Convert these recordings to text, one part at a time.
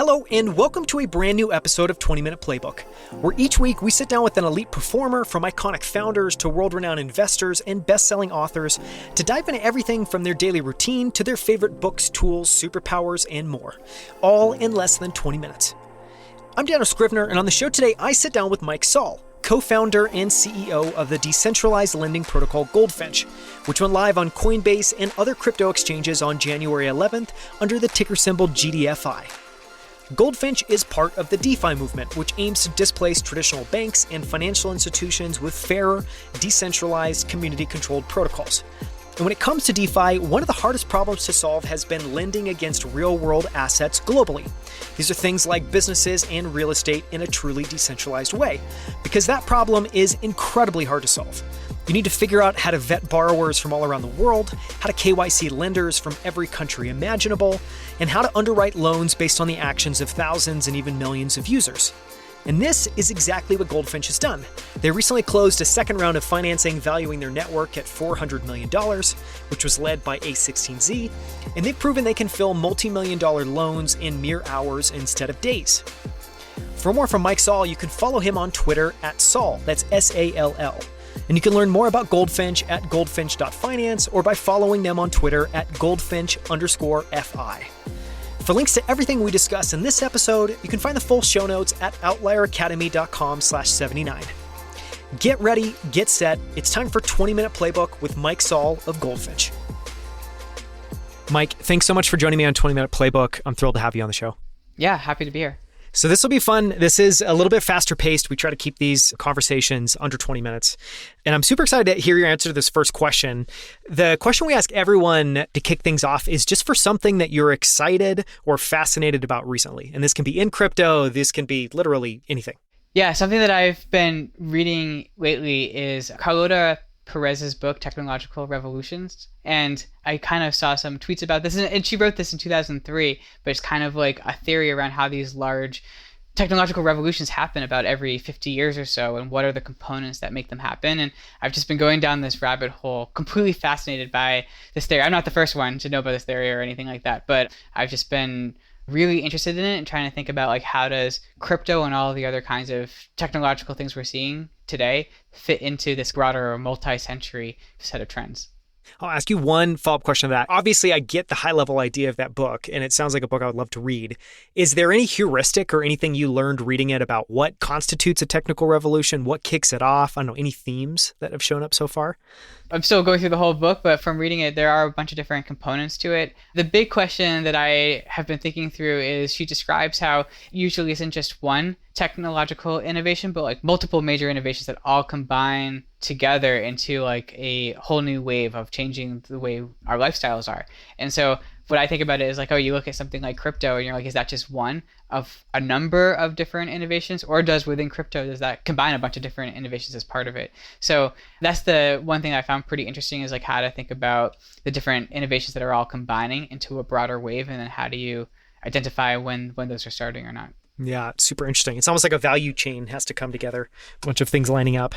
Hello, and welcome to a brand new episode of 20-Minute Playbook, where each week we sit down with an elite performer, from iconic founders to world-renowned investors and best-selling authors, to dive into everything from their daily routine to their favorite books, tools, superpowers, and more, all in less than 20 minutes. I'm Daniel Scrivner, and on the show today, I sit down with Mike Sall, co-founder and CEO of the decentralized lending protocol Goldfinch, which went live on Coinbase and other crypto exchanges on January 11th under the ticker symbol GDFI. Goldfinch is part of the DeFi movement, which aims to displace traditional banks and financial institutions with fairer, decentralized, community-controlled protocols. And when it comes to DeFi, one of the hardest problems to solve has been lending against real-world assets globally. These are things like businesses and real estate in a truly decentralized way, because that problem is incredibly hard to solve. You need to figure out how to vet borrowers from all around the world, how to KYC lenders from every country imaginable, and how to underwrite loans based on the actions of thousands and even millions of users. And this is exactly what Goldfinch has done. They recently closed a second round of financing valuing their network at $400 million, which was led by A16Z, and they've proven they can fill multi-million-dollar loans in mere hours instead of days. For more from Mike Sall, you can follow him on Twitter at Sall, that's S-A-L-L. And you can learn more about Goldfinch at goldfinch.finance or by following them on Twitter at goldfinch_FI. For links to everything we discuss in this episode, you can find the full show notes at outlieracademy.com/79. Get ready, get set. It's time for 20-Minute Playbook with Mike Sall of Goldfinch. Mike, thanks so much for joining me on 20-Minute Playbook. I'm thrilled to have you on the show. Yeah, happy to be here. So this will be fun. This is a little bit faster paced. We try to keep these conversations under 20 minutes. And I'm super excited to hear your answer to this first question. The question we ask everyone to kick things off is just for something that you're excited or fascinated about recently. And this can be in crypto. This can be literally anything. Yeah, something that I've been reading lately is Carlota Perez's book, Technological Revolutions. And I kind of saw some tweets about this, and she wrote this in 2003, but it's kind of like a theory around how these large technological revolutions happen about every 50 years or so, and what are the components that make them happen. And I've just been going down this rabbit hole, completely fascinated by this theory. I'm not the first one to know about this theory or anything like that, but I've just been really interested in it and trying to think about, like, how does crypto and all the other kinds of technological things we're seeing today fit into this broader multi-century set of trends. I'll ask you one follow-up question to that. Obviously, I get the high-level idea of that book, and it sounds like a book I would love to read. Is there any heuristic or anything you learned reading it about what constitutes a technical revolution? What kicks it off? I don't know, any themes that have shown up so far? I'm still going through the whole book, but from reading it, there are a bunch of different components to it. The big question that I have been thinking through is she describes how usually isn't just one technological innovation, but like multiple major innovations that all combine together into like a whole new wave of changing the way our lifestyles are. And so what I think about it is like, oh, you look at something like crypto and you're like, is that just one of a number of different innovations? Or does that combine a bunch of different innovations as part of it? So that's the one thing I found pretty interesting, is like how to think about the different innovations that are all combining into a broader wave. And then how do you identify when those are starting or not? Yeah, super interesting. It's almost like a value chain has to come together, a bunch of things lining up.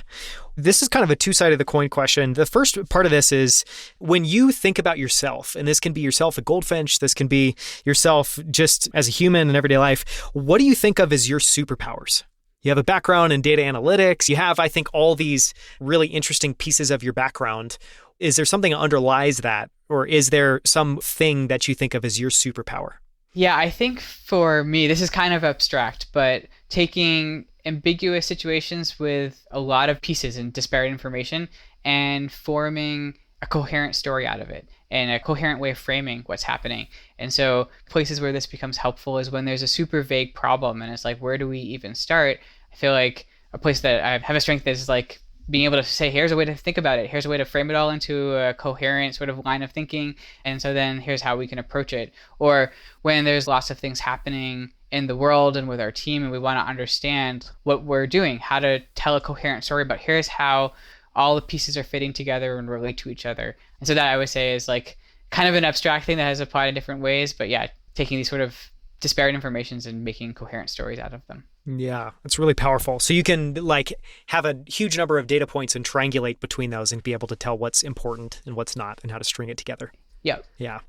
This is kind of a two-sided of the coin question. The first part of this is when you think about yourself, and this can be yourself at Goldfinch, this can be yourself just as a human in everyday life, what do you think of as your superpowers? You have a background in data analytics. You have, I think, all these really interesting pieces of your background. Is there something that underlies that? Or is there something that you think of as your superpower? Yeah, I think for me, this is kind of abstract, but taking ambiguous situations with a lot of pieces and disparate information and forming a coherent story out of it and a coherent way of framing what's happening. And so places where this becomes helpful is when there's a super vague problem and it's like, where do we even start? I feel like a place that I have a strength is like being able to say, here's a way to think about it. Here's a way to frame it all into a coherent sort of line of thinking. And so then here's how we can approach it. Or when there's lots of things happening in the world and with our team, and we want to understand what we're doing, how to tell a coherent story, but here's how all the pieces are fitting together and relate to each other. And so that I would say is like kind of an abstract thing that has applied in different ways. But yeah, taking these sort of disparate informations and making coherent stories out of them. Yeah, it's really powerful. So you can like have a huge number of data points and triangulate between those and be able to tell what's important and what's not and how to string it together. Yep. Yeah.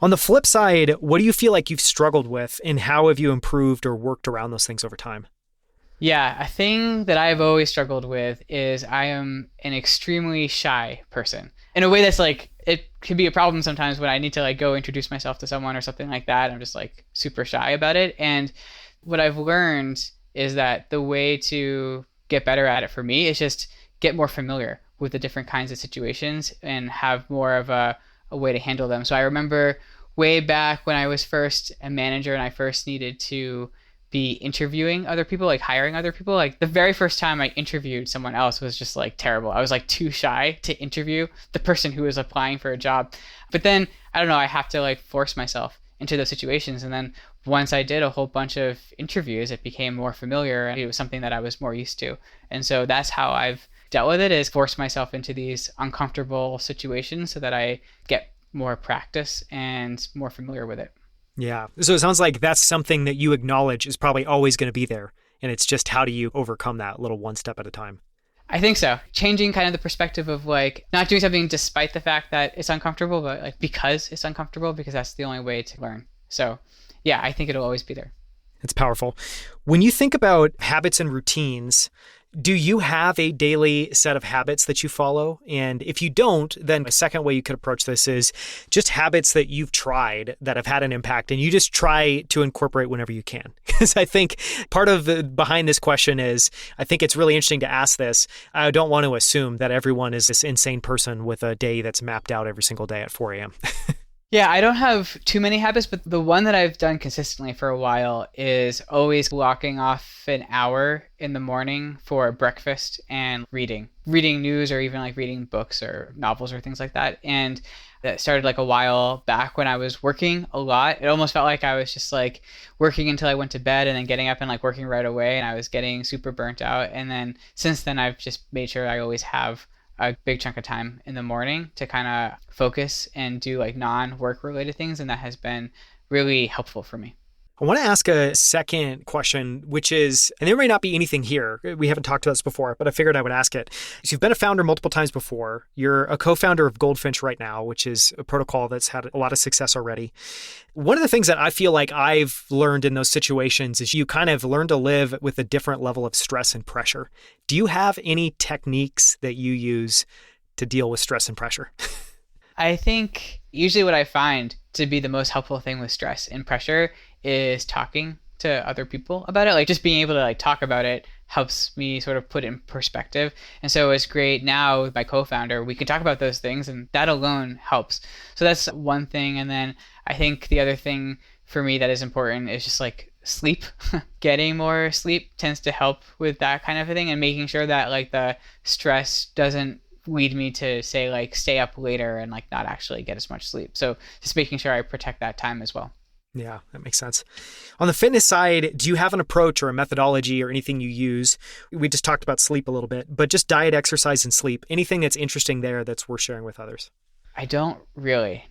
On the flip side, what do you feel like you've struggled with, and how have you improved or worked around those things over time? Yeah, a thing that I've always struggled with is I am an extremely shy person. In a way that's like, it can be a problem sometimes when I need to like go introduce myself to someone or something like that. I'm just like super shy about it. And what I've learned is that the way to get better at it for me is just get more familiar with the different kinds of situations and have more of a way to handle them. So I remember way back when I was first a manager and I first needed to be interviewing other people, like hiring other people. Like the very first time I interviewed someone else was just like terrible. I was like too shy to interview the person who was applying for a job. But then, I don't know, I have to like force myself into those situations. And then once I did a whole bunch of interviews, it became more familiar and it was something that I was more used to. And so that's how I've dealt with it, is force myself into these uncomfortable situations so that I get more practice and more familiar with it. Yeah. So it sounds like that's something that you acknowledge is probably always going to be there. And it's just how do you overcome that little one step at a time? I think so. Changing kind of the perspective of like not doing something despite the fact that it's uncomfortable, but like because it's uncomfortable, because that's the only way to learn. So yeah, I think it'll always be there. It's powerful. When you think about habits and routines, do you have a daily set of habits that you follow? And if you don't, then a second way you could approach this is just habits that you've tried that have had an impact and you just try to incorporate whenever you can. Because I think part of behind this question is, I think it's really interesting to ask this. I don't want to assume that everyone is this insane person with a day that's mapped out every single day at 4 a.m. Yeah, I don't have too many habits, but the one that I've done consistently for a while is always blocking off an hour in the morning for breakfast and reading news, or even like reading books or novels or things like that. And that started like a while back when I was working a lot. It almost felt like I was just like working until I went to bed and then getting up and like working right away. And I was getting super burnt out. And then since then, I've just made sure I always have a big chunk of time in the morning to kind of focus and do like non-work related things. And that has been really helpful for me. I want to ask a second question, which is, and there may not be anything here. We haven't talked about this before, but I figured I would ask it. So you've been a founder multiple times before. You're a co-founder of Goldfinch right now, which is a protocol that's had a lot of success already. One of the things that I feel like I've learned in those situations is you kind of learn to live with a different level of stress and pressure. Do you have any techniques that you use to deal with stress and pressure? I think usually what I find to be the most helpful thing with stress and pressure is talking to other people about it. Like just being able to like talk about it helps me sort of put it in perspective. And so it's great now with my co-founder, we can talk about those things and that alone helps. So that's one thing. And then I think the other thing for me that is important is just like sleep. Getting more sleep tends to help with that kind of a thing, and making sure that like the stress doesn't lead me to say like stay up later and like not actually get as much sleep. So just making sure I protect that time as well. Yeah, that makes sense. On the fitness side, do you have an approach or a methodology or anything you use? We just talked about sleep a little bit, but just diet, exercise, and sleep. Anything that's interesting there that's worth sharing with others? I don't really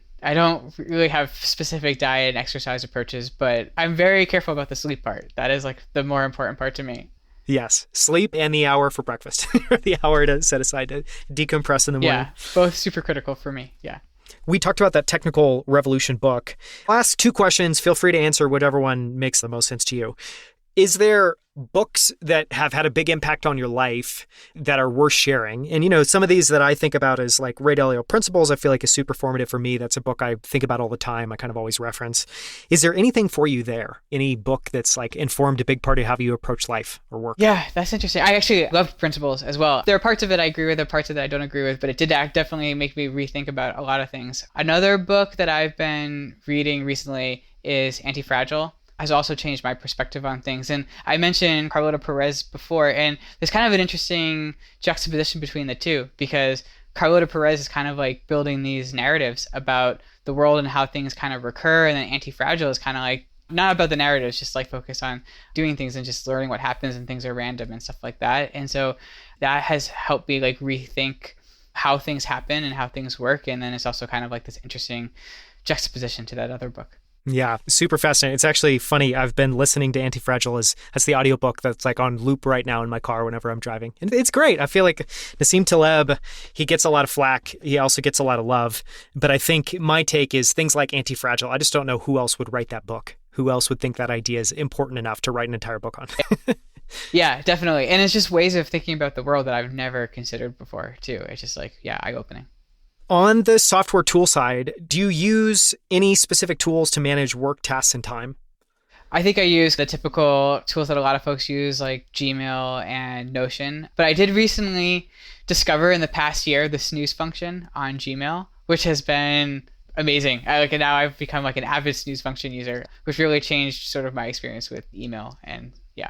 have specific diet and exercise approaches, but I'm very careful about the sleep part. That is like the more important part to me. Yes, sleep and the hour for breakfast, the hour to set aside to decompress in the morning. Yeah, both super critical for me. Yeah. We talked about that Technical Revolution book. I'll ask two questions. Feel free to answer whichever one makes the most sense to you. Is there books that have had a big impact on your life that are worth sharing? And, you know, some of these that I think about is like Ray Dalio Principles, I feel like is super formative for me. That's a book I think about all the time. I kind of always reference. Is there anything for you there? Any book that's like informed a big part of how you approach life or work? Yeah, that's interesting. I actually loved Principles as well. There are parts of it I agree with, there are parts of it I don't agree with, but it did definitely make me rethink about a lot of things. Another book that I've been reading recently is Antifragile. Has also changed my perspective on things. And I mentioned Carlota Perez before, and there's kind of an interesting juxtaposition between the two, because Carlota Perez is kind of like building these narratives about the world and how things kind of recur, and then Antifragile is kind of like not about the narratives, just like focus on doing things and just learning what happens and things are random and stuff like that. And so that has helped me like rethink how things happen and how things work. And then it's also kind of like this interesting juxtaposition to that other book. Yeah, super fascinating. It's actually funny. I've been listening to Antifragile that's the audiobook that's like on loop right now in my car whenever I'm driving. And it's great. I feel like Nassim Taleb, he gets a lot of flack. He also gets a lot of love. But I think my take is things like Antifragile. I just don't know who else would write that book. Who else would think that idea is important enough to write an entire book on? Yeah, definitely. And it's just ways of thinking about the world that I've never considered before too. It's just like, yeah, eye-opening. On the software tool side, do you use any specific tools to manage work, tasks, and time? I think I use the typical tools that a lot of folks use, like Gmail and Notion. But I did recently discover in the past year the Snooze function on Gmail, which has been amazing. And now I've become like an avid Snooze function user, which really changed sort of my experience with email. And yeah.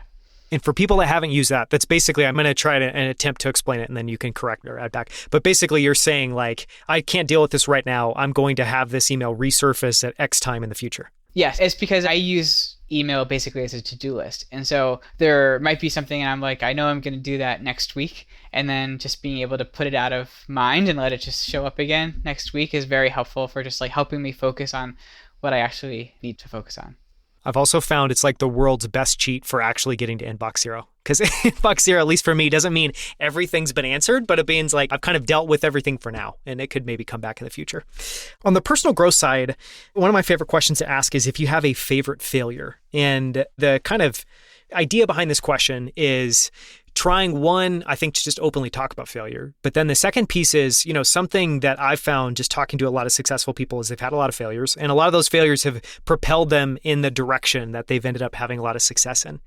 And for people that haven't used that, that's basically, I'm going to try and attempt to explain it and then you can correct or add back. But basically you're saying like, I can't deal with this right now. I'm going to have this email resurface at X time in the future. Yes, it's because I use email basically as a to-do list. And so there might be something and I'm like, I know I'm going to do that next week. And then just being able to put it out of mind and let it just show up again next week is very helpful for just like helping me focus on what I actually need to focus on. I've also found it's like the world's best cheat for actually getting to inbox zero. Because inbox zero, at least for me, doesn't mean everything's been answered, but it means like I've kind of dealt with everything for now, and it could maybe come back in the future. On the personal growth side, one of my favorite questions to ask is if you have a favorite failure. And the kind of idea behind this question is trying one, I think, to just openly talk about failure. But then the second piece is, something that I've found just talking to a lot of successful people is they've had a lot of failures. And a lot of those failures have propelled them in the direction that they've ended up having a lot of success in.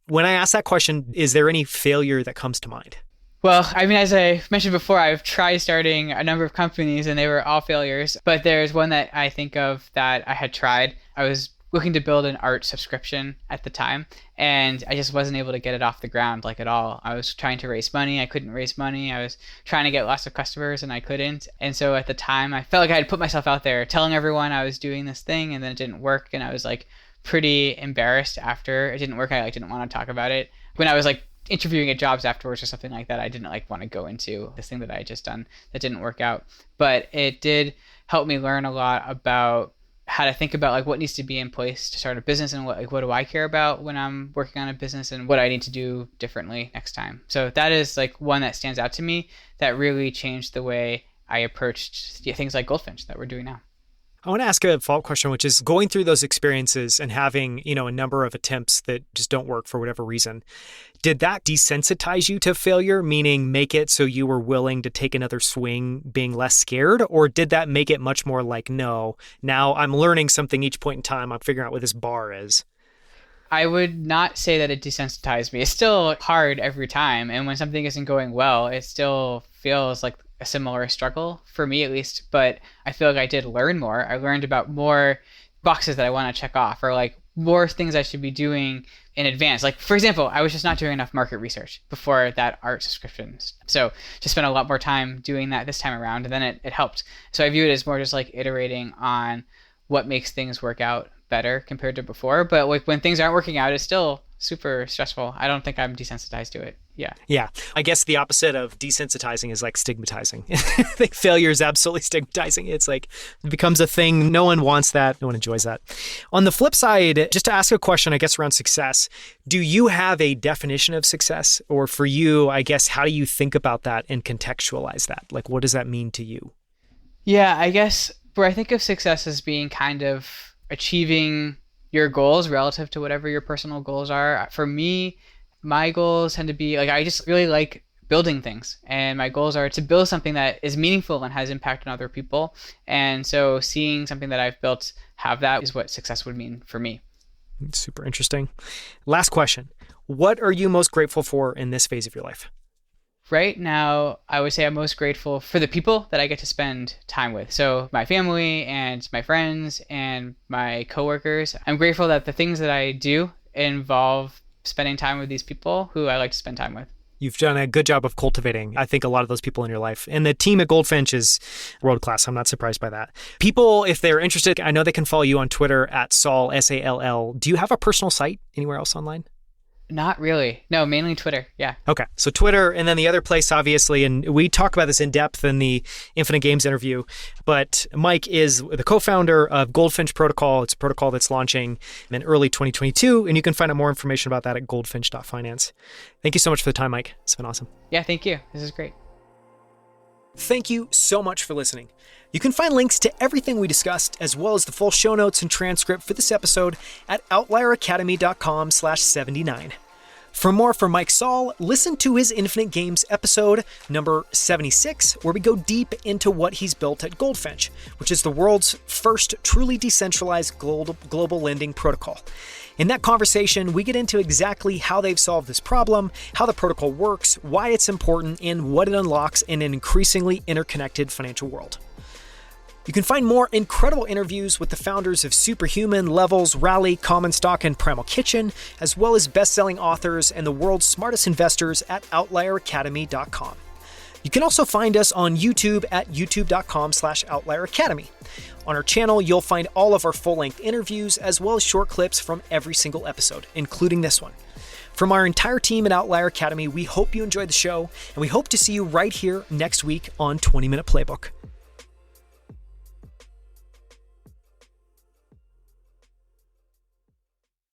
When I ask that question, is there any failure that comes to mind? Well, I mean, as I mentioned before, I've tried starting a number of companies and they were all failures. But there's one that I think of that I had tried. I was looking to build an art subscription at the time, and I just wasn't able to get it off the ground like at all. I was trying to raise money. I couldn't raise money. I was trying to get lots of customers and I couldn't. And so at the time, I felt like I had put myself out there telling everyone I was doing this thing, and then it didn't work. And I was like pretty embarrassed after it didn't work. I didn't want to talk about it. When I was like interviewing at jobs afterwards or something like that, I didn't want to go into this thing that I had just done that didn't work out. But it did help me learn a lot about how to think about what needs to be in place to start a business, and what do I care about when I'm working on a business, and what I need to do differently next time. So that is one that stands out to me that really changed the way I approached things like Goldfinch that we're doing now. I want to ask a follow-up question, which is going through those experiences and having, a number of attempts that just don't work for whatever reason. Did that desensitize you to failure, meaning make it so you were willing to take another swing, being less scared? Or did that make it much more like, no, now I'm learning something each point in time. I'm figuring out what this bar is. I would not say that it desensitized me. It's still hard every time. And when something isn't going well, it still feels like a similar struggle for me, at least. But I feel like I did learn more. I learned about more boxes that I want to check off, or more things I should be doing in advance. For example, I was just not doing enough market research before that art subscription. So just spent a lot more time doing that this time around, and then it helped. So I view it as more just iterating on what makes things work out better compared to before. But when things aren't working out, it's still super stressful. I don't think I'm desensitized to it. Yeah. Yeah. I guess the opposite of desensitizing is stigmatizing. I think failure is absolutely stigmatizing. It's it becomes a thing. No one wants that. No one enjoys that. On the flip side, just to ask a question, I guess, around success, do you have a definition of success? Or for you, I guess, how do you think about that and contextualize that? What does that mean to you? Yeah, I guess where I think of success as being kind of achieving your goals relative to whatever your personal goals are. For me, my goals tend to be I just really like building things, and my goals are to build something that is meaningful and has impact on other people. And so seeing something that I've built have that is what success would mean for me. Super interesting. Last question. What are you most grateful for in this phase of your life? Right now, I would say I'm most grateful for the people that I get to spend time with. So my family and my friends and my coworkers. I'm grateful that the things that I do involve spending time with these people who I like to spend time with. You've done a good job of cultivating, I think, a lot of those people in your life. And the team at Goldfinch is world-class. I'm not surprised by that. People, if they're interested, I know they can follow you on Twitter at Sall, S-A-L-L. Do you have a personal site anywhere else online? Not really. No, mainly Twitter. Yeah. Okay. So Twitter, and then the other place, obviously, and we talk about this in depth in the Infinite Games interview, but Mike is the co-founder of Goldfinch Protocol. It's a protocol that's launching in early 2022, and you can find out more information about that at goldfinch.finance. Thank you so much for the time, Mike. It's been awesome. Yeah, thank you. This is great. Thank you so much for listening. You can find links to everything we discussed, as well as the full show notes and transcript for this episode at outlieracademy.com/79. For more from Mike Sall, listen to his Infinite Games episode number 76, where we go deep into what he's built at Goldfinch, which is the world's first truly decentralized global lending protocol. In that conversation, we get into exactly how they've solved this problem, how the protocol works, why it's important, and what it unlocks in an increasingly interconnected financial world. You can find more incredible interviews with the founders of Superhuman, Levels, Rally, Common Stock, and Primal Kitchen, as well as best-selling authors and the world's smartest investors at outlieracademy.com. You can also find us on YouTube at youtube.com/outlieracademy. On our channel, you'll find all of our full-length interviews, as well as short clips from every single episode, including this one. From our entire team at Outlier Academy, we hope you enjoyed the show, and we hope to see you right here next week on 20 Minute Playbook.